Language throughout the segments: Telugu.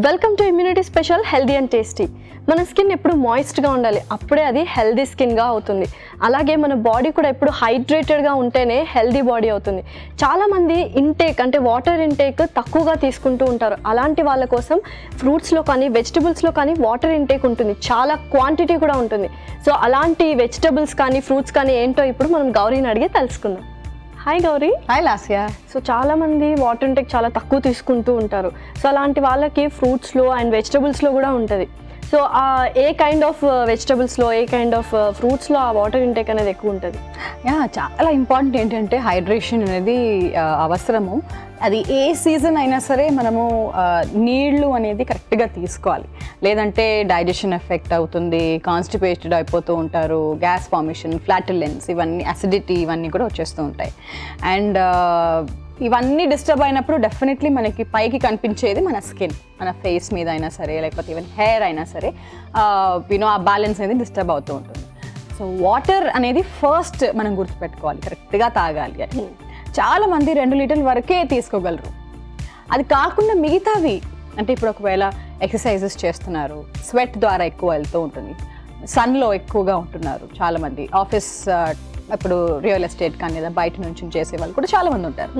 Welcome to immunity special healthy and tasty. మన స్కిన్ ఎప్పుడు మాయిస్ట్గా ఉండాలి, అప్పుడే అది హెల్దీ స్కిన్గా అవుతుంది. అలాగే మన బాడీ కూడా ఎప్పుడు హైడ్రేటెడ్గా ఉంటేనే హెల్దీ బాడీ అవుతుంది. చాలామంది ఇంటేక్ అంటే వాటర్ ఇంటేక్ తక్కువగా తీసుకుంటూ ఉంటారు. అలాంటి వాళ్ళ కోసం ఫ్రూట్స్లో కానీ వెజిటబుల్స్లో కానీ వాటర్ ఇంటేక్ ఉంటుంది, చాలా క్వాంటిటీ కూడా ఉంటుంది. సో అలాంటి వెజిటబుల్స్ కానీ ఫ్రూట్స్ కానీ ఏంటో ఇప్పుడు మనం గౌరీని అడిగి తెలుసుకుందాం. Hi Gauri. Hi Lasya. So చాలా మంది వాటర్ ఇంటేక్ చాలా తక్కువ తీసుకుంటూ ఉంటారు. సో అలాంటి వాళ్ళకి ఫ్రూట్స్లో అండ్ వెజిటబుల్స్లో కూడా ఉంటుంది. సో ఏ కైండ్ ఆఫ్ వెజిటబుల్స్లో ఏ కైండ్ ఆఫ్ ఫ్రూట్స్లో ఆ వాటర్ ఇంటేక్ అనేది ఎక్కువ ఉంటుంది? చాలా ఇంపార్టెంట్ ఏంటంటే హైడ్రేషన్ అనేది అవసరము. అది ఏ సీజన్ అయినా సరే మనము నీళ్లు అనేది కరెక్ట్గా తీసుకోవాలి, లేదంటే డైజెషన్ ఎఫెక్ట్ అవుతుంది, కాన్స్టిపేటెడ్ అయిపోతూ ఉంటారు, గ్యాస్ ఫార్మేషన్, ఫ్లాటులెన్స్, ఇవన్నీ అసిడిటీ ఇవన్నీ కూడా వచ్చేస్తూ ఉంటాయి. అండ్ ఇవన్నీ డిస్టర్బ్ అయినప్పుడు డెఫినెట్లీ మనకి పైకి కనిపించేది మన స్కిన్, మన ఫేస్ మీద అయినా సరే లేకపోతే ఈవెన్ హెయిర్ అయినా సరే ఆ బ్యాలెన్స్ అనేది డిస్టర్బ్ అవుతూ ఉంటుంది. సో వాటర్ అనేది ఫస్ట్ మనం గుర్తుపెట్టుకోవాలి, కరెక్ట్గా తాగాలి అని. చాలామంది 2 లీటర్ల వరకే తీసుకోగలరు. అది కాకుండా మిగతావి అంటే ఇప్పుడు ఒకవేళ ఎక్సర్సైజెస్ చేస్తున్నారు, స్వెట్ ద్వారా ఎక్కువ వెళ్తూ ఉంటుంది, సన్లో ఎక్కువగా ఉంటున్నారు చాలామంది, ఆఫీస్ ఇప్పుడు రియల్ ఎస్టేట్ కానీ లేదా బయట నుంచి చేసే వాళ్ళు కూడా చాలామంది ఉంటారు.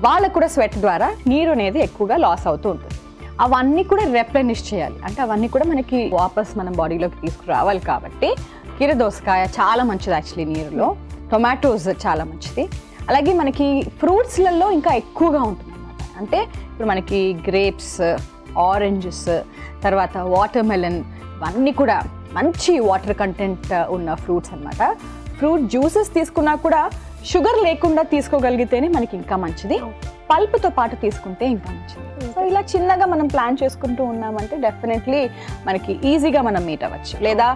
వాళ్ళకు కూడా స్వెట్ ద్వారా నీరు అనేది ఎక్కువగా లాస్ అవుతూ ఉంటుంది. అవన్నీ కూడా రెప్లెనిష్ చేయాలి, అంటే అవన్నీ కూడా మనకి వాపస్ మన బాడీలోకి తీసుకురావాలి. కాబట్టి కీరదోసకాయ చాలా మంచిది యాక్చువల్లీ నీరులో, టొమాటోస్ చాలా మంచిది. అలాగే మనకి ఫ్రూట్స్లలో ఇంకా ఎక్కువగా ఉంటుంది అన్నమాట. అంటే ఇప్పుడు మనకి గ్రేప్స్, ఆరెంజెస్, తర్వాత వాటర్ మెలన్, ఇవన్నీ కూడా మంచి వాటర్ కంటెంట్ ఉన్న ఫ్రూట్స్ అన్నమాట. ఫ్రూట్ జ్యూసెస్ తీసుకున్నా కూడా షుగర్ లేకుండా తీసుకోగలిగితేనే మనకి ఇంకా మంచిది, పల్ప్తో పాటు తీసుకుంటే ఇంకా మంచిది. సో ఇలా చిన్నగా మనం ప్లాన్ చేసుకుంటూ ఉన్నామంటే డెఫినెట్లీ మనకి ఈజీగా మనం మీట్ అవ్వచ్చు. లేదా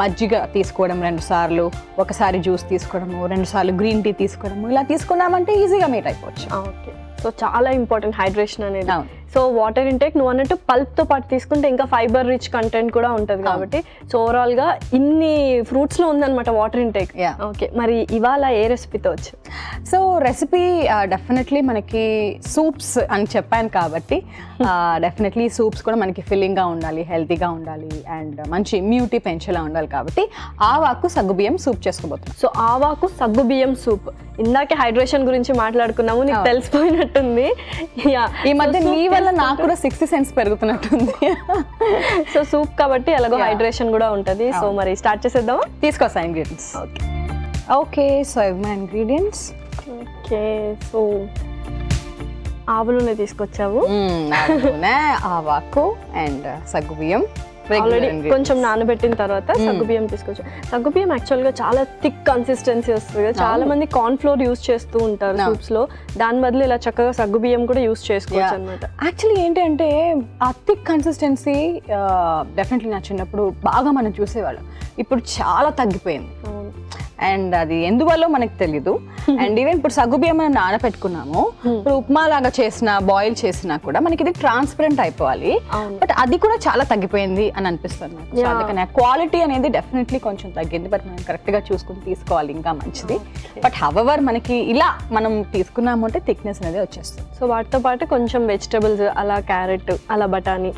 మజ్జిగ తీసుకోవడం 2 సార్లు, ఒకసారి జ్యూస్ తీసుకోవడము, 2 సార్లు గ్రీన్ టీ తీసుకోవడము, ఇలా తీసుకున్నామంటే ఈజీగా మీట్ అయిపోవచ్చు. ఓకే, సో చాలా ఇంపార్టెంట్ హైడ్రేషన్ అనేది. సో వాటర్ ఇంటేక్ నువ్వు అన్నట్టు పల్ప్తో పాటు తీసుకుంటే ఇంకా ఫైబర్ రిచ్ కంటెంట్ కూడా ఉంటుంది కాబట్టి సో ఓవరాల్గా ఇన్ని ఫ్రూట్స్లో ఉందన్నమాట వాటర్ ఇంటేక్. ఓకే, మరి ఇవాళ ఏ రెసిపీతో వచ్చు? సో రెసిపీ డెఫినెట్లీ మనకి సూప్స్ అని చెప్పాను కాబట్టి డెఫినెట్లీ సూప్స్ కూడా మనకి ఫిల్లింగ్గా ఉండాలి, హెల్తీగా ఉండాలి అండ్ మంచి ఇమ్యూనిటీ పెంచేలా ఉండాలి. కాబట్టి ఆవాకు సగ్గుబియ్యం సూప్ చేసుకోబోతున్నాం. సో ఆవాకు సగ్గుబియ్యం సూప్, ఇందాకే హైడ్రేషన్ గురించి మాట్లాడుకున్నాము, నీకు తెలిసిపోయినట్టుంది. ఈ మధ్య నీ వల్ల నాకు కూడా 6th సెన్స్ పెరుగుతున్నట్టుంది. సో సూప్ కాబట్టి ఎలాగో హైడ్రేషన్ కూడా ఉంటుంది. సో మరి స్టార్ట్ చేసేద్దామా? తీసుకొస్తా ఇంగ్రీడియంట్స్. ఓకే, సో ఇవి ఇంగ్రీడియంట్స్. ఓకే, సో ఆవు నూనె తీసుకొచ్చావు, ఆవాకు అండ్ సగ్గుబియ్యం ఆల్రెడీ కొంచెం నానబెట్టిన తర్వాత సగ్గుబియ్యం తీసుకొచ్చాం. సగ్గుబియ్యం యాక్చువల్గా చాలా థిక్ కన్సిస్టెన్సీ వస్తుంది కదా, చాలా మంది కార్న్ ఫ్లోర్ యూస్ చేస్తూ ఉంటారు సూప్స్ లో, దాని బదులు ఇలా చక్కగా సగ్గుబియ్యం కూడా యూస్ చేసుకోవచ్చు అనమాట. యాక్చువల్లీ ఏంటంటే ఆ థిక్ కన్సిస్టెన్సీ డెఫినెట్లీ నా చిన్నప్పుడు బాగా మనం చూసేవాళ్ళం, ఇప్పుడు చాలా తగ్గిపోయింది. అండ్ అది ఎందువల్ల మనకు తెలీదు. అండ్ ఈవెన్ ఇప్పుడు సగ్గుబియ్యం మనం నానపెట్టుకున్నాము, ఇప్పుడు ఉప్మా లాగా చేసినా బాయిల్ చేసినా కూడా మనకి ఇది ట్రాన్స్పరెంట్ అయిపోవాలి, బట్ అది కూడా చాలా తగ్గిపోయింది అని అనిపిస్తుంది నాకు. సో అందుకని క్వాలిటీ అనేది డెఫినెట్లీ కొంచెం తగ్గింది, బట్ మనం కరెక్ట్ గా చూసుకుని తీసుకోవాలి ఇంకా మంచిది. బట్ హవెవర్ మనకి ఇలా మనం తీసుకున్నాము అంటే థిక్నెస్ అనేది వచ్చేస్తుంది. సో వాటితో పాటు కొంచెం వెజిటబుల్స్, అలా క్యారెట్, అలా బఠానీ,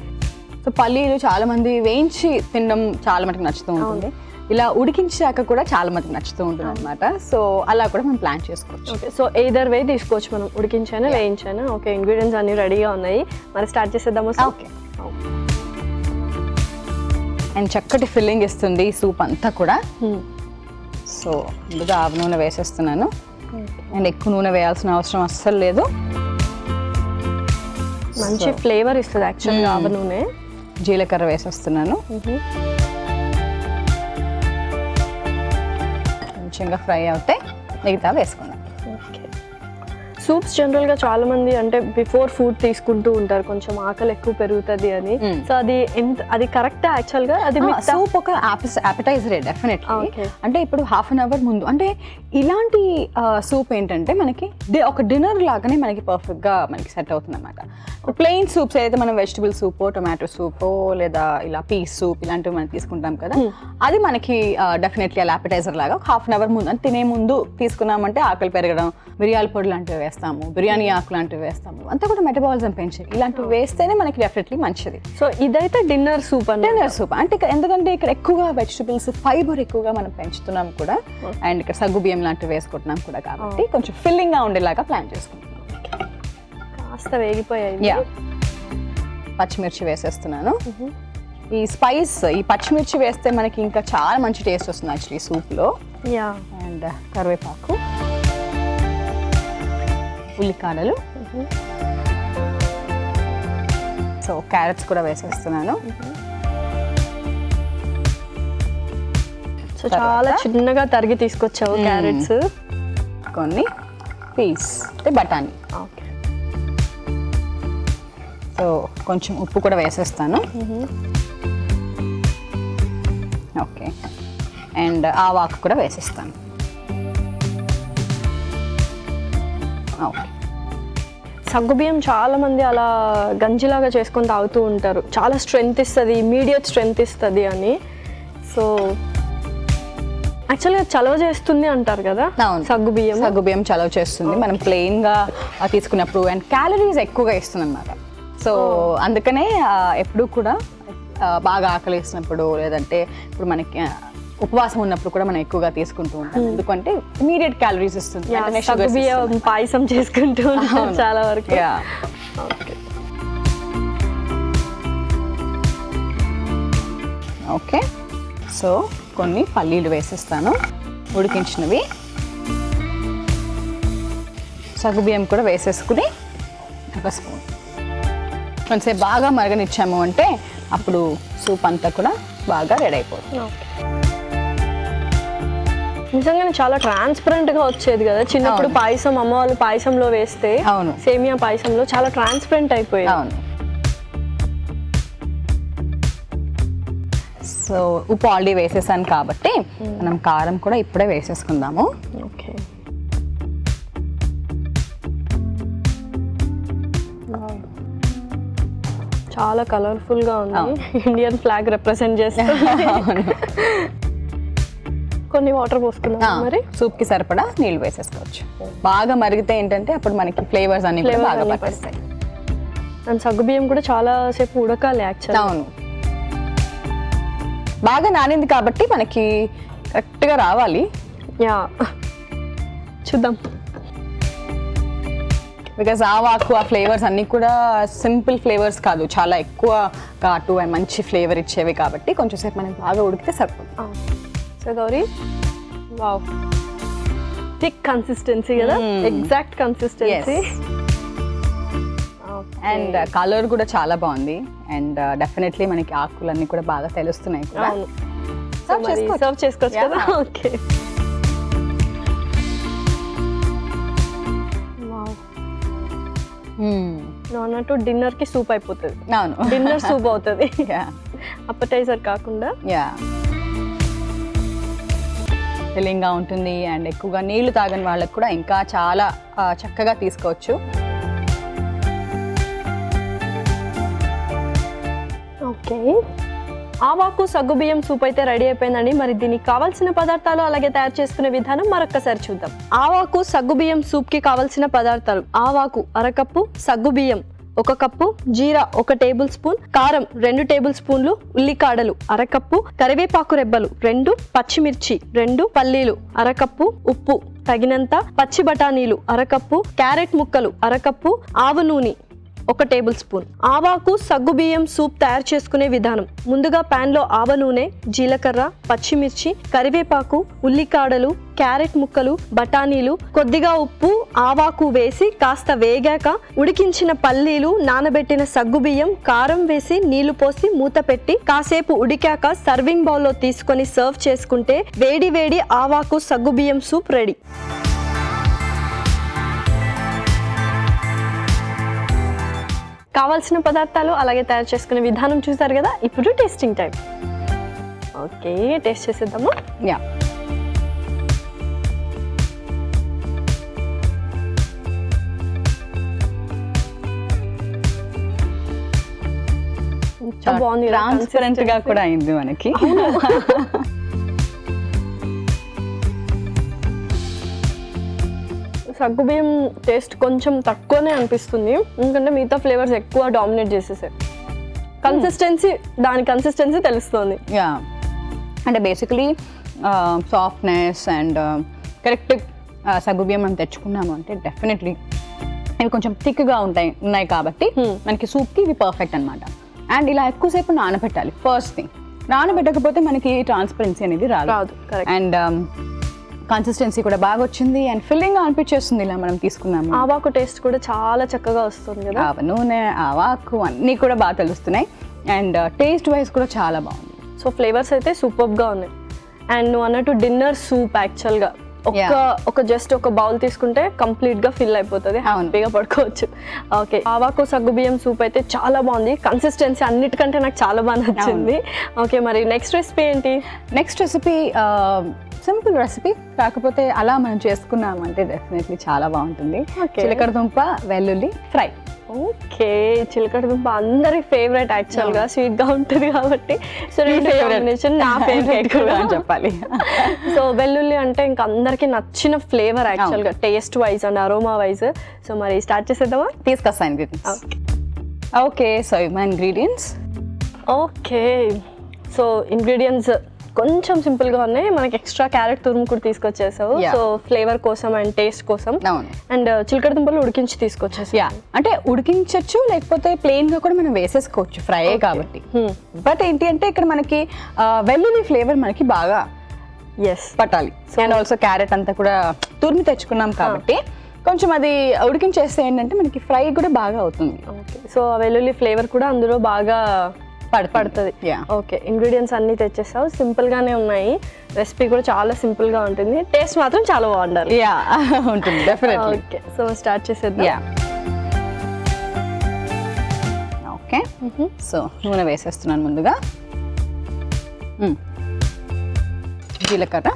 సో పల్లీలు చాలా మంది వేయించి తినడం చాలా మందికి నచ్చుతూ ఉంటుంది, ఇలా ఉడికించాక కూడా చాలా మందికి నచ్చుతూ ఉంటుంది అనమాట. సో అలా కూడా మనం ప్లాన్ చేసుకోవచ్చు. ఓకే, సో ఎయిదర్ వే తీసుకోవచ్చు మనం, ఉడికించానా వేయించానా. ఓకే, ఇంగ్రీడియంట్స్ అన్ని రెడీగా ఉన్నాయి, మరి స్టార్ట్ చేసేద్దాము. ఓకే, అండ్ చక్కటి ఫిల్లింగ్ ఇస్తుంది ఈ సూప్ అంతా కూడా. సో ముందుగా ఆవు నూనె వేసేస్తున్నాను, అండ్ ఎక్కువ నూనె వేయాల్సిన అవసరం అస్సలు లేదు. మంచి ఫ్లేవర్ ఇస్తుంది యాక్చువల్గా ఆవు నూనె. జీలకర్ర వేసేస్తున్నాను, కొంచెంగా ఫ్రై అవుతే మిగతా వేసుకుందాం. సూప్స్ జనరల్ గా చాలా మంది అంటే బిఫోర్ ఫుడ్ తీసుకుంటూ ఉంటారు, కొంచెం ఆకలి ఎక్కువ పెరుగుతుంది అని. సో అది కరెక్ట్ యాక్చువల్ గా? అది సూప్ ఒక అపెటైజరే డెఫినెట్లీ. అంటే ఇప్పుడు హాఫ్ అన్ అవర్ ముందు అంటే ఇలాంటి సూప్ ఏంటంటే మనకి ఒక డిన్నర్ లాగానే మనకి పర్ఫెక్ట్ గా మనకి సెట్ అవుతుంది అన్నమాట. ప్లెయిన్ సూప్స్ ఏదైతే మనం వెజిటబుల్ సూపో, టొమాటో సూపో, లేదా ఇలా పీస్ సూప్ ఇలాంటివి మనం తీసుకుంటాం కదా, అది మనకి డెఫినెట్లీ అలా అపెటైజర్ లాగా హాఫ్ అన్ అవర్ ముందు అంటే తినే ముందు తీసుకున్నామంటే ఆకలి పెరగడం, మిరియాల పొడి లాంటివి వేస్తాము, బిర్యానీ ఆకు లాంటివి వేస్తాము, అంతా కూడా మెటబాలిజం పెంచే ఇలాంటివి వేస్తేనే మనకి డెఫినెట్లీ మంచిది. సో ఇదైతే డిన్నర్ సూప్ డిన్నర్ సూప్ అంటే ఎందుకంటే ఇక్కడ ఎక్కువగా వెజిటబుల్స్ ఫైబర్ ఎక్కువగా మనం పెంచుతున్నాం కూడా, అండ్ ఇక్కడ సగ్గు బియ్యం లాంటివి వేసుకుంటున్నాం కూడా, కాబట్టి కొంచెం ఫిల్లింగ్ గా ఉండేలాగా ప్లాన్ చేసుకుంటున్నాం. కాస్త వేగిపోయాయి. యా, పచ్చిమిర్చి వేసేస్తున్నాను. ఈ స్పైస్, ఈ పచ్చిమిర్చి వేస్తే మనకి ఇంకా చాలా మంచి టేస్ట్ వస్తుంది యాక్చువల్లీ సూప్లో. యా, అండ్ కరివేపాకు, ఉల్లికాడలు, సో క్యారెట్స్ కూడా వేసేస్తున్నాను. సో చాలా చిన్నగా తరిగి తీసుకొచ్చావు క్యారెట్స్. కొన్ని పీస్ అంటే బఠానీ. ఓకే, సో కొంచెం ఉప్పు కూడా వేసేస్తాను. ఓకే, అండ్ ఆవాకు కూడా వేసేస్తాను. ఓకే, సగ్గుబియ్యం చాలా మంది అలా గంజిలాగా చేసుకొని తాగుతూ ఉంటారు, చాలా స్ట్రెంగ్త్ ఇస్తుంది, ఇమీడియట్ స్ట్రెంగ్త్ ఇస్తుంది అని. సో యాక్చువల్గా చలవ చేస్తుంది అంటారు కదా సగ్గుబియ్యం. సగ్గుబియ్యం చలవ చేస్తుంది మనం ప్లెయిన్గా తీసుకున్నప్పుడు, అండ్ క్యాలరీస్ ఎక్కువగా ఇస్తుంది అన్నమాట. సో అందుకనే ఎప్పుడు కూడా బాగా ఆకలి వేసినప్పుడు, లేదంటే ఇప్పుడు మనకి ఉపవాసం ఉన్నప్పుడు కూడా మనం ఎక్కువగా తీసుకుంటూ ఉంటాం, ఎందుకంటే ఇమీడియట్ క్యాలరీస్ ఇస్తుంది. సగ్గుబియ్యం పాయసం చేసుకుంటూ ఉంటాం చాలా వరకు. ఓకే, ఓకే, సో కొన్ని పల్లీలు వేసేస్తాను ఉడికించినవి. సగ్గుబియ్యం కూడా వేసేసుకుని ఒక స్పూన్ కొంచెం బాగా మరగనిచ్చాము అంటే అప్పుడు సూప్ అంతా కూడా బాగా రెడీ అయిపోతుంది. నిజంగానే చాలా ట్రాన్స్పరెంట్ గా వచ్చేది కదా చిన్నప్పుడు పాయసం, అమ్మ వాళ్ళు పాయసంలో వేస్తే, అవును, సేమియా పాయసంలో చాలా ట్రాన్స్పరెంట్ అయిపోయింది. అవును. సో ఉప్పు ఆల్రెడీ వేసేసాను కాబట్టి మనం కారం కూడా ఇప్పుడే వేసేసుకుందాము. ఓకే, చాలా కలర్ఫుల్ గా ఉంది, ఇండియన్ ఫ్లాగ్ రిప్రజెంట్ చేస్తుంది. కొన్ని వాటర్ పోసుకుందాం మరి. సూప్ కి సరిపడా నీళ్ళు వేసేసుకోవచ్చు. బాగా మరిగితే ఏంటంటే అప్పుడు మనకి ఫ్లేవర్స్ అన్ని కూడా బాగా పట్టేస్తాయి. అండ్ సగ్గుబియ్యం కూడా చాలా సేపు ఉడకాలి యాక్చువల్లీ. అవును, బాగా నానింది కాబట్టి మనకి కరెక్ట్గా రావాలి. యా, చూద్దాం. బికాజ్ ఆవాకు ఆ ఫ్లేవర్స్ అన్నీ కూడా సింపుల్ ఫ్లేవర్స్ కాదు, చాలా ఎక్కువ ఘాటు అండ్ మంచి ఫ్లేవర్ ఇచ్చేవి కాబట్టి కొంచెం సేపు మనకి బాగా ఉడికితే సరిపోతుంది. So Gauri, wow, thick consistency కదా, ఎగ్జాక్ట్ కన్సిస్టెన్సీ. అండ్ కలర్ కూడా చాలా బాగుంది, అండ్ డెఫినెట్లీ మనకి ఆకులన్నీ కూడా బాగా తెలుస్తున్నాయి కూడా. సర్వ్ చేసుకోవచ్చు కదా. ఓకే, అన్నట్టు డిన్నర్ కి సూప్ అయిపోతుంది. అవును, డిన్నర్ సూప్ అవుతుంది, అప్పటైజర్ కాకుండా. యా, ఫిల్లింగ్ గా ఉంటుంది, అండ్ ఎక్కువగా నీళ్లు తాగని వాళ్ళకి కూడా ఇంకా చాలా చక్కగా తీసుకోవచ్చు. ఓకే, ఆవాకు సగ్గుబియ్యం సూప్ అయితే రెడీ అయిపోయిందండి. మరి దీనికి కావాల్సిన పదార్థాలు అలాగే తయారు చేసుకునే విధానం మరొకసారి చూద్దాం. ఆవాకు సగ్గుబియ్యం సూప్ కి కావాల్సిన పదార్థాలు: ఆవాకు అరకప్పు, సగ్గుబియ్యం 1 కప్పు, జీరా 1 టేబుల్ స్పూన్, కారం 2 టేబుల్ స్పూన్లు, ఉల్లికాడలు అరకప్పు, కరివేపాకు రెబ్బలు 2, పచ్చిమిర్చి 2, పల్లీలు అరకప్పు, ఉప్పు తగినంత, పచ్చి బఠానీలు అరకప్పు, క్యారెట్ ముక్కలు అరకప్పు, ఆవు నూనె 1 టేబుల్ స్పూన్. ఆవాకు సగ్గుబియ్యం సూప్ తయారు చేసుకునే విధానం: ముందుగా పాన్ లో ఆవ నూనె, జీలకర్ర, పచ్చిమిర్చి, కరివేపాకు, ఉల్లికాడలు, క్యారెట్ ముక్కలు, బఠానీలు, కొద్దిగా ఉప్పు, ఆవాకు వేసి కాస్త వేగాక ఉడికించిన పల్లీలు, నానబెట్టిన సగ్గుబియ్యం, కారం వేసి నీళ్లు పోసి మూత పెట్టి కాసేపు ఉడికాక సర్వింగ్ బౌల్లో తీసుకొని సర్వ్ చేసుకుంటే వేడి వేడి ఆవాకు సగ్గుబియ్యం సూప్ రెడీ. కావాల్సిన పదార్థాలు అలాగే తయారు చేసుకునే విధానం చూసారు కదా. ఇప్పుడు టేస్టింగ్ టైం. ఓకే, టేస్ట్ చేసేద్దాము. యా, చాలా బాగుంది, ట్రాన్స్పరెంట్ గా కూడా అయింది మనకి. సో సగ్గుబియ్యం టేస్ట్ కొంచెం తక్కువనే అనిపిస్తుంది, ఎందుకంటే మిగతా ఫ్లేవర్స్ ఎక్కువ డామినేట్ చేసేసాయి. దాని కన్సిస్టెన్సీ తెలుస్తుంది. యా, అంటే బేసికలీ సాఫ్ట్నెస్ అండ్ కరెక్ట్ సగ్గుబియ్యం మనం తెచ్చుకున్నాము అంటే డెఫినెట్లీ ఇవి కొంచెం థిక్గా ఉన్నాయి కాబట్టి మనకి సూప్కి ఇవి పర్ఫెక్ట్ అనమాట. అండ్ ఇలా ఎక్కువసేపు నానబెట్టాలి. ఫస్ట్ థింగ్, నానబెట్టకపోతే మనకి ట్రాన్స్పరెన్సీ అనేది రాదు. అండ్ కన్సిస్టెన్సీ కూడా బాగా వచ్చింది అండ్ ఫిల్లింగ్ అనిపించేస్తుంది ఇలా మనం తీసుకున్నాము. ఆవాకు టేస్ట్ కూడా చాలా చక్కగా వస్తుంది కదా, ఆవ నూనె ఆవాకు అన్నీ కూడా బాగా తెలుస్తున్నాయి అండ్ టేస్ట్ వైజ్ కూడా చాలా బాగుంది. సో ఫ్లేవర్స్ అయితే సూపర్గా ఉన్నాయి. అండ్ నువ్వు అన్నట్టు డిన్నర్ సూప్ యాక్చువల్గా జస్ట్ ఒక బౌల్ తీసుకుంటే కంప్లీట్ గా ఫిల్ అయిపోతుంది, హ్యాపీగా పడుకోవచ్చు. ఓకే, ఆవాకు సగ్గుబియ్యం సూప్ అయితే చాలా బాగుంది. కన్సిస్టెన్సీ అన్నిటికంటే నాకు చాలా బాగా నచ్చింది. ఓకే, మరి నెక్స్ట్ రెసిపీ ఏంటి? నెక్స్ట్ రెసిపీ సింపుల్ రెసిపీ, కాకపోతే అలా మనం చేసుకున్నాము అంటే డెఫినెట్లీ చాలా బాగుంటుంది. చిలకడ దుంప వెల్లుల్లి ఫ్రై. ఓకే, చిలకడ దుంప అందరి ఫేవరెట్ యాక్చువల్ గా, స్వీట్ గా ఉంటుంది కాబట్టి. సో నా ఫేవరెట్ కూడా అని చెప్పాలి. సో వెల్లుల్లి అంటే ఇంకా అందరికి నచ్చిన ఫ్లేవర్ యాక్చువల్ గా, taste wise and aroma wise. So మరి స్టార్ట్ చేసేద్దామా? తీసుకొస్తా ఇంగ్రీడియంట్స్. ఓకే, సో మన ఇంగ్రీడియంట్స్. ఓకే, సో ఇంగ్రీడియంట్స్ కొంచెం సింపుల్ గా ఉన్నాయి. మనకి ఎక్స్ట్రా క్యారెట్ తురుము కూడా తీసుకొచ్చేసావు, సో ఫ్లేవర్ కోసం అండ్ టేస్ట్ కోసం. అండ్ చిలకడ దుంపలు ఉడికించి తీసుకొచ్చేసి, అంటే ఉడికించచ్చు లేకపోతే ప్లెయిన్ గా కూడా మనం వేసేసుకోవచ్చు, ఫ్రై కాబట్టి. బట్ ఏంటి అంటే ఇక్కడ మనకి వెల్లుల్లి ఫ్లేవర్ మనకి బాగా పట్టాలి. అండ్ ఆల్సో క్యారెట్ అంతా కూడా తురిమి తెచ్చుకున్నాం కాబట్టి కొంచెం అది ఉడికించేస్తే ఏంటంటే మనకి ఫ్రై కూడా బాగా అవుతుంది. సో వెల్లుల్లి ఫ్లేవర్ కూడా అందులో బాగా పడుతుంది. ఓకే, ఇంగ్రీడియంట్స్ అన్ని తెచ్చేసావు, సింపుల్ గానే ఉన్నాయి. రెసిపీ కూడా చాలా సింపుల్ గా ఉంటుంది, టేస్ట్ మాత్రం చాలా బాగుండాలి. ఉంటుంది డెఫినెట్లీ. ఓకే, సో స్టార్ట్ చేసేద్దాం. ఓకే, సో నూనె వేసేస్తున్నాను ముందుగా. జీలకర్ర,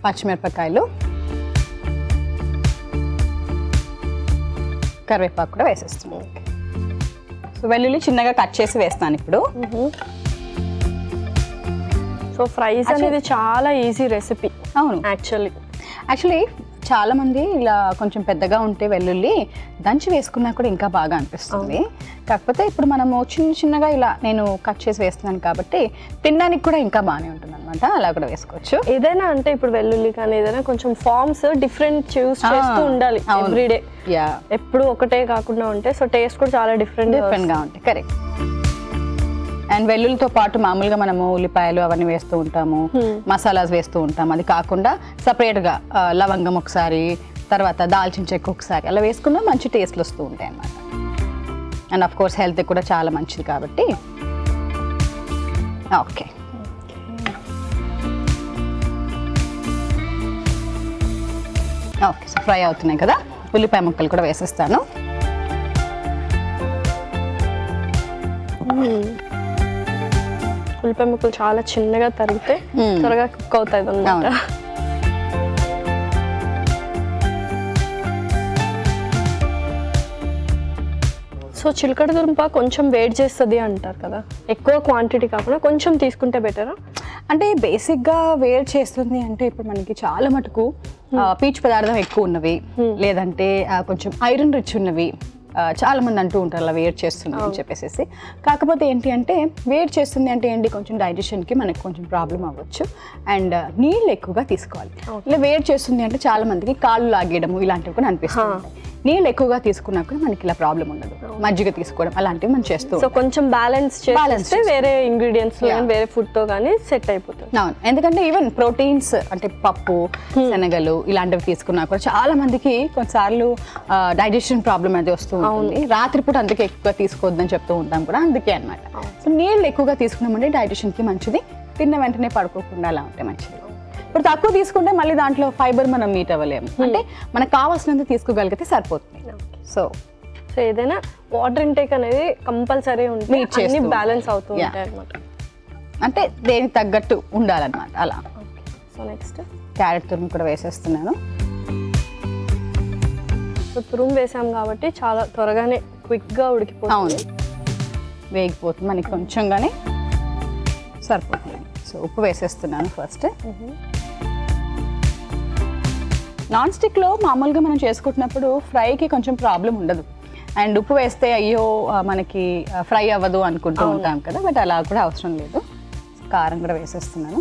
పచ్చిమిరపకాయలు, కరివేపాకు కూడా వేసేస్తున్నాను. సో వెల్లుల్లి చిన్నగా కట్ చేసి వేస్తాను ఇప్పుడు. సో ఫ్రైస్ అనేది చాలా ఈజీ రెసిపీ. అవును, యాక్చువల్లీ చాలా మంది ఇలా కొంచెం పెద్దగా ఉంటే వెల్లుల్లి దంచి వేసుకున్నా కూడా ఇంకా బాగా అనిపిస్తుంది. కాకపోతే ఇప్పుడు మనము చిన్నగా ఇలా నేను కట్ చేసి వేస్తున్నాను కాబట్టి తినడానికి కూడా ఇంకా బాగానే ఉంటుంది అనమాట. అలా కూడా వేసుకోవచ్చు. ఏదైనా అంటే ఇప్పుడు వెల్లుల్లి కానీ ఏదైనా కొంచెం ఫార్మ్స్ డిఫరెంట్ చూస్ చేస్తూ ఉండాలి ఎవ్రీడే, ఎప్పుడు ఒకటే కాకుండా ఉంటే. సో టేస్ట్ కూడా చాలా డిఫరెంట్గా ఉంటాయి. కరెక్ట్. అండ్ వెల్లుల్లితో పాటు మామూలుగా మనము ఉల్లిపాయలు అవన్నీ వేస్తూ ఉంటాము, మసాలాస్ వేస్తూ ఉంటాము. అది కాకుండా సపరేట్గా లవంగం ఒకసారి, తర్వాత దాల్చిన చెక్క ఒకసారి అలా వేసుకున్నా మంచి టేస్ట్లు వస్తూ ఉంటాయి అన్నమాట. అండ్ ఆఫ్ కోర్స్ హెల్త్ కూడా చాలా మంచిది కాబట్టి. ఓకే, ఓకే, సో ఫ్రై అవుతున్నాయి కదా, ఉల్లిపాయ ముక్కలు కూడా వేసేస్తాను. ఉల్లిపాయ ముక్కలు చాలా చిన్నగా తరిగితే త్వరగా కుక్ అవుతాయి అన్నమాట. సో చిలకడ దుంప కొంచెం వేడి చేస్తుంది అంటారు కదా, ఎక్కువ క్వాంటిటీ కాకుండా కొంచెం తీసుకుంటే బెటరా? అంటే బేసిక్గా వేడి చేస్తుంది అంటే ఇప్పుడు మనకి చాలా మటుకు పీచు పదార్థం ఎక్కువ ఉన్నవి, లేదంటే కొంచెం ఐరన్ రిచ్ ఉన్నవి చాలా మంది అంటూ ఉంటారు అలా వేడి చేస్తుంది అని చెప్పేసి. కాకపోతే ఏంటి అంటే వేడి చేస్తుంది అంటే ఏంటి, కొంచెం డైజెషన్కి మనకి కొంచెం ప్రాబ్లం అవ్వచ్చు. అండ్ నీళ్ళు ఎక్కువగా తీసుకోవాలి. ఇలా వేడి చేస్తుంది అంటే చాలా మందికి కాళ్ళు లాగేయడము ఇలాంటివి కూడా అనిపిస్తుంది. నీళ్ళు ఎక్కువగా తీసుకున్నా కూడా మనకి ఇలా ప్రాబ్లం ఉండదు. మజ్జిగ తీసుకోవడం అలాంటివి మనం చేస్తూ, సో కొంచెం బ్యాలెన్స్ చేస్తే వేరే ఇంగ్రీడియంట్స్ వేరే ఫుడ్ తో కానీ సెట్ అయిపోతుంది. అవును, ఎందుకంటే ఈవెన్ ప్రోటీన్స్ అంటే పప్పు, శనగలు ఇలాంటివి తీసుకున్నా కూడా చాలా మందికి కొన్నిసార్లు డైజెషన్ ప్రాబ్లం అనేది వస్తూ ఉంటుంది. రాత్రిపూట అందుకే ఎక్కువ తీసుకోవద్దని చెప్తూ ఉంటాం కూడా అందుకే అనమాట. సో నీళ్ళు ఎక్కువగా తీసుకున్నామంటే డైజెషన్కి మంచిది, తిన్న వెంటనే పడుకోకుండా అలా ఉంటే మంచిది. ఇప్పుడు తక్కువ తీసుకుంటే మళ్ళీ దాంట్లో ఫైబర్ మనం మీట్ అవ్వలేము, అంటే మనకు కావాల్సినంత తీసుకోగలిగితే సరిపోతుంది. సో ఏదైనా వాటర్ ఇంటేక్ అనేది కంపల్సరీ ఉంటుంది, బ్యాలెన్స్ అవుతూ ఉంటాయి అన్నమాట. అంటే దేనికి తగ్గట్టు ఉండాలన్నమాట అలా. సో నెక్స్ట్ క్యారెట్ తురుము కూడా వేసేస్తున్నాను. సో తురుము వేసాం కాబట్టి చాలా త్వరగానే క్విక్గా ఉడికిపోతుంది, వేగిపోతుంది మనకి కొంచెంగానే సరిపోతుంది. సో ఉప్పు వేసేస్తున్నాను ఫస్ట్. నాన్ స్టిక్లో మామూలుగా మనం చేసుకుంటున్నప్పుడు ఫ్రైకి కొంచెం ప్రాబ్లం ఉండదు. అండ్ ఉప్పు వేస్తే అయ్యో మనకి ఫ్రై అవ్వదు అనుకుంటూ ఉంటాం కదా, బట్ అలా కూడా అవసరం లేదు. కారం కూడా వేసేస్తున్నాను.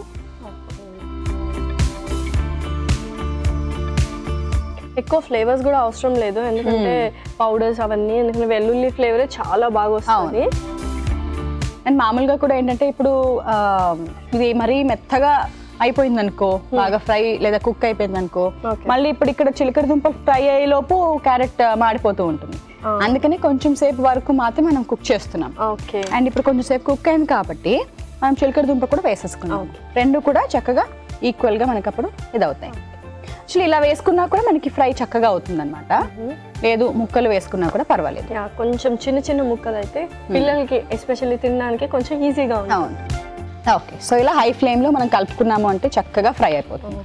ఎక్కువ ఫ్లేవర్స్ కూడా అవసరం లేదు, ఎందుకంటే పౌడర్స్ అవన్నీ, ఎందుకంటే వెల్లుల్లి ఫ్లేవరే చాలా బాగా వస్తుంది. అండ్ మామూలుగా కూడా ఏంటంటే ఇప్పుడు ఇది మరీ మెత్తగా అయిపోయింది అనుకో, బాగా ఫ్రై లేదా కుక్ అయిపోయింది అనుకో, మళ్ళీ ఇప్పుడు ఇక్కడ చిలకడ దుంప ఫ్రై అయ్యేలోపు క్యారెట్ మాడిపోతూ ఉంటుంది. అందుకని కొంచెం సేపు వరకు మాత్రం మనం కుక్ చేస్తున్నాం. అండ్ ఇప్పుడు కొంచెం సేపు కుక్ అయింది కాబట్టి మనం చిలకడ దుంప కూడా వేసేసుకున్నాం. రెండు కూడా చక్కగా ఈక్వల్గా మనకు అప్పుడు ఇది అవుతాయి. యాక్చువల్లీ ఇలా వేసుకున్నా కూడా మనకి ఫ్రై చక్కగా అవుతుంది అనమాట. లేదు ముక్కలు వేసుకున్నా కూడా పర్వాలేదు. కొంచెం చిన్న చిన్న ముక్కలు అయితే పిల్లలకి ఎస్పెషల్లీ తినడానికి కొంచెం ఈజీగా ఉంది. ఓకే, సో ఇలా హై ఫ్లేమ్లో మనం కలుపుకున్నాము అంటే చక్కగా ఫ్రై అయిపోతుంది.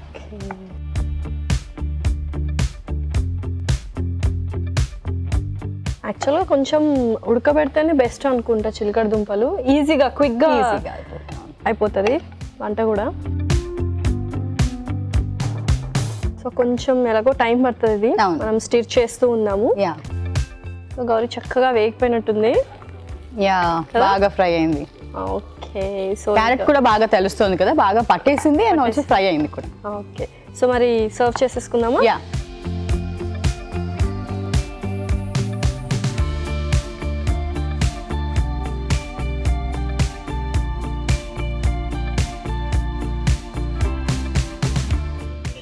యాక్చువల్గా కొంచెం ఉడకబెడితేనే బెస్ట్ అనుకుంటా చిలకడ దుంపలు, ఈజీగా క్విక్గా అయిపోతుంది వంట కూడా. సో కొంచెం ఎలాగో టైం పడుతుంది, ఇది మనం స్టిర్ చేస్తూ ఉన్నాము. సో గౌరీ చక్కగా వేగిపోయినట్టుంది. బాగా ఫ్రై అయింది. ఓకే, సో క్యారెట్ కూడా బాగా తెలుస్తుంది కదా, బాగా పట్టేసింది అండ్ ఆల్సో ఫ్రై అయింది కూడా. ఓకే, సో మరి సర్వ్ చేసేసుకుందామా?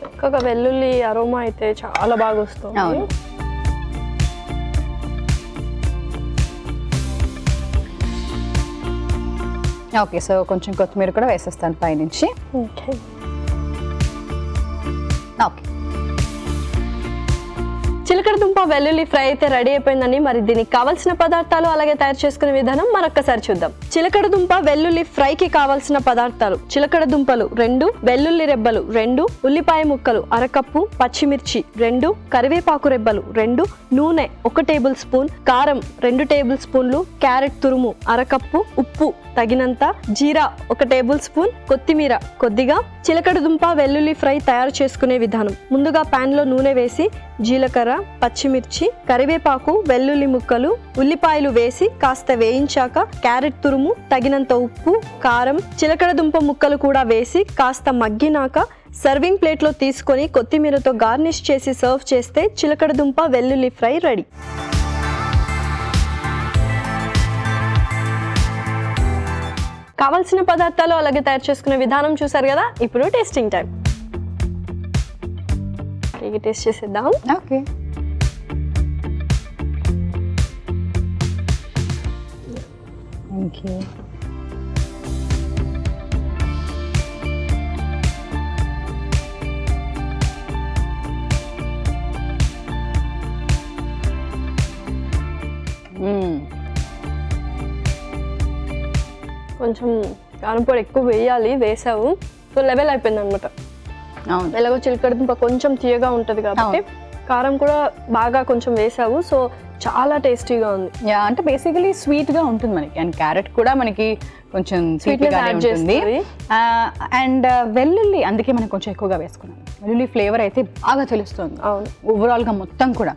చక్కగా వెల్లుల్లి అరోమా అయితే చాలా బాగా వస్తుంది. ఓకే, సో కొంచెం కొత్తిమీర కూడా వేసేస్తాను పైనుంచి. ఓకే, చిలకడ దుంప వెల్లుల్లి ఫ్రై అయితే రెడీ అయిపోయిందని. మరి దీనికి కావాల్సిన పదార్థాలు అలాగే తయారు చేసుకునే విధానం మరొక్కసారి చూద్దాం. చిలకడ దుంప వెల్లుల్లి ఫ్రైకి కావాల్సిన పదార్థాలు: చిలకడ దుంపలు 2, వెల్లుల్లి రెబ్బలు 2, ఉల్లిపాయ ముక్కలు 1/2 కప్పు, పచ్చిమిర్చి 2, కరివేపాకు రెబ్బలు 2, నూనె 1 టేబుల్ స్పూన్, కారం 2 టేబుల్ స్పూన్లు, క్యారెట్ తురుము 1/2 కప్పు, ఉప్పు తగినంత, జీరా 1 టేబుల్ స్పూన్, కొత్తిమీర కొద్దిగా. చిలకడ దుంప వెల్లుల్లి ఫ్రై తయారు చేసుకునే విధానం: ముందుగా పాన్ లో నూనె వేసి జీలకర్ర, పచ్చిమిర్చి, కరివేపాకు, వెల్లుల్లి ముక్కలు, ఉల్లిపాయలు వేసి కాస్త వేయించాక క్యారెట్ తురుము, తగినంత ఉప్పు, కారం, చిలకడ దుంప ముక్కలు కూడా వేసి కాస్త మగ్గినాక సర్వింగ్ ప్లేట్లో తీసుకొని కొత్తిమీరతో గార్నిష్ చేసి సర్వ్ చేస్తే చిలకడ దుంప వెల్లుల్లి ఫ్రై రెడీ. కావాల్సిన పదార్థాలు అలాగే తయారు చేసుకునే విధానం చూసారు కదా. ఇప్పుడు టేస్టింగ్ టైం. టేస్ట్ చేసేద్దాం. Okay, thank you. కొంచెం కారం పొడి ఎక్కువ వేయాలి, వేసావు. సో లెవెల్ అయిపోయింది అనమాట. ఎలాగో చిలకడ దుంప కొంచెం తీయగా ఉంటుంది కాబట్టి కారం కూడా బాగా కొంచెం వేసావు. సో చాలా టేస్టీగా ఉంది. అంటే బేసికలీ స్వీట్గా ఉంటుంది మనకి, అండ్ క్యారెట్ కూడా మనకి కొంచెం స్వీట్గా ఉంటుంది. అండ్ వెల్లుల్లి అందుకే మనం కొంచెం ఎక్కువగా వేసుకున్నాం. వెల్లుల్లి ఫ్లేవర్ అయితే బాగా తెలుస్తుంది ఓవరాల్గా మొత్తం కూడా.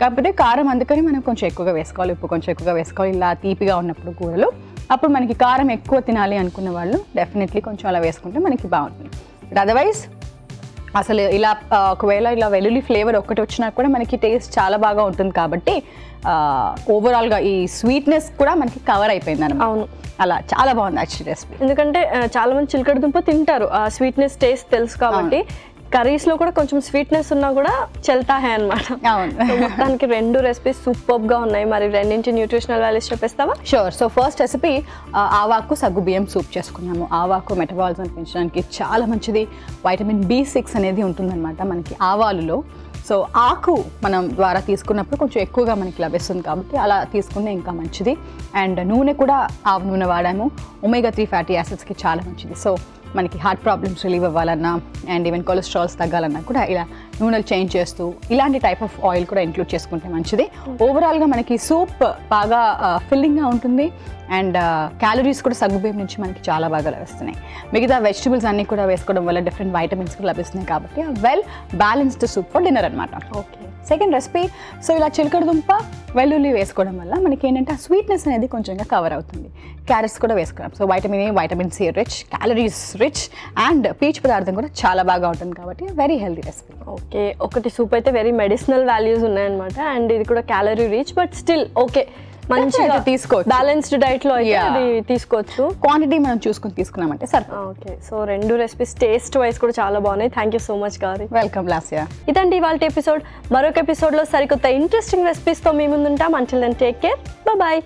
కాకపోతే కారం అందుకని మనం కొంచెం ఎక్కువగా వేసుకోవాలి, ఉప్పు కొంచెం ఎక్కువగా వేసుకోవాలి. ఇలా తీపిగా ఉన్నప్పుడు కూరలు అప్పుడు మనకి కారం ఎక్కువ తినాలి అనుకున్న వాళ్ళు డెఫినెట్లీ కొంచెం అలా వేసుకుంటే మనకి బాగుంటుంది. బట్ అదర్వైజ్ అసలు ఇలా ఒకవేళ ఇలా వెల్లుల్లి ఫ్లేవర్ ఒక్కటి వచ్చినా కూడా మనకి టేస్ట్ చాలా బాగా ఉంటుంది. కాబట్టి ఓవరాల్గా ఈ స్వీట్నెస్ కూడా మనకి కవర్ అయిపోయింది అన్నమాట. అవును, అలా చాలా బాగుంది యాక్చువల్లీ రెసిపీ. ఎందుకంటే చాలా మంది చిలకడ దుంప తింటారు, ఆ స్వీట్నెస్ టేస్ట్ తెలుసు కాబట్టి. కర్రీస్ లో కూడా కొంచెం స్వీట్నెస్ ఉన్నా కూడా చెల్తా హై అనమాట. మొత్తానికి 2 రెసిపీస్ సూపర్ గా ఉన్నాయి. మరి రెండింటి న్యూట్రిషనల్ వాల్యూస్ చెప్పేస్తావా? షూర్. సో ఫస్ట్ రెసిపీ ఆవాకు సగ్గు బియ్యం సూప్ చేసుకున్నాము. ఆవాకు మెటబాలిజం పెంచడానికి చాలా మంచిది. వైటమిన్ B6 అనేది ఉంటుందన్నమాట మనకి ఆవాలులో. సో ఆకు మనం ద్వారా తీసుకున్నప్పుడు కొంచెం ఎక్కువగా మనకి లభిస్తుంది కాబట్టి అలా తీసుకుంటే ఇంకా మంచిది. అండ్ నూనె కూడా ఆవు నూనె వాడాము. ఒమేగా 3 ఫ్యాటీ యాసిడ్స్కి చాలా మంచిది. సో మనకి హార్ట్ ప్రాబ్లమ్స్ రిలీవ్ అవ్వాలన్నా అండ్ ఈవెన్ కొలెస్ట్రాల్స్ తగ్గాలన్నా కూడా ఇలా నూనెలు చేంజ్ చేస్తూ ఇలాంటి టైప్ ఆఫ్ ఆయిల్ కూడా ఇంక్లూడ్ చేసుకుంటే మంచిది. ఓవరాల్గా మనకి సూప్ బాగా ఫిల్లింగ్గా ఉంటుంది అండ్ క్యాలరీస్ కూడా సగ్గుబియ్యం నుంచి మనకి చాలా బాగా లభిస్తున్నాయి. మిగతా వెజిటబుల్స్ అన్నీ కూడా వేసుకోవడం వల్ల డిఫరెంట్ వైటమిన్స్ కూడా లభిస్తున్నాయి కాబట్టి well balanced soup for dinner అనమాట. ఓకే. సెకండ్ రెసిపీ, సో ఇలా చిలకడ దుంప వెల్లుల్లి వేసుకోవడం వల్ల మనకి ఏంటంటే ఆ స్వీట్నెస్ అనేది కొంచెంగా కవర్ అవుతుంది. క్యారెట్స్ కూడా వేసుకున్నాం, so vitamin A, vitamin C rich, calories rich and పీచు పదార్థం కూడా చాలా బాగా ఉంటుంది కాబట్టి వెరీ హెల్తీ రెసిపీ. ఓకే. ఒకటి సూప్ అయితే వెరీ మెడిసినల్ వాల్యూస్ ఉన్నాయన్నమాట అండ్ ఇది కూడా calorie rich but still okay మంచిగా తీసుకోవచ్చు. బ్యాలెన్స్డ్ డైట్ లో అయితే అది తీసుకోవచ్చు. క్వాంటిటీ మనం చూసుకొని తీసుకున్నామంటే సరే. Okay. So 2 recipes taste wise కూడా చాలా బాగున్నాయి. Thank you so much Gauri. Welcome Lasya. ఇదండి ఇవాళ ఎపిసోడ్. మరొక ఎపిసోడ్ లో సరికొత్త ఇంట్రెస్టింగ్ రెసిపీస్ తో మీ ముందుంటాం. Until then take care, bye.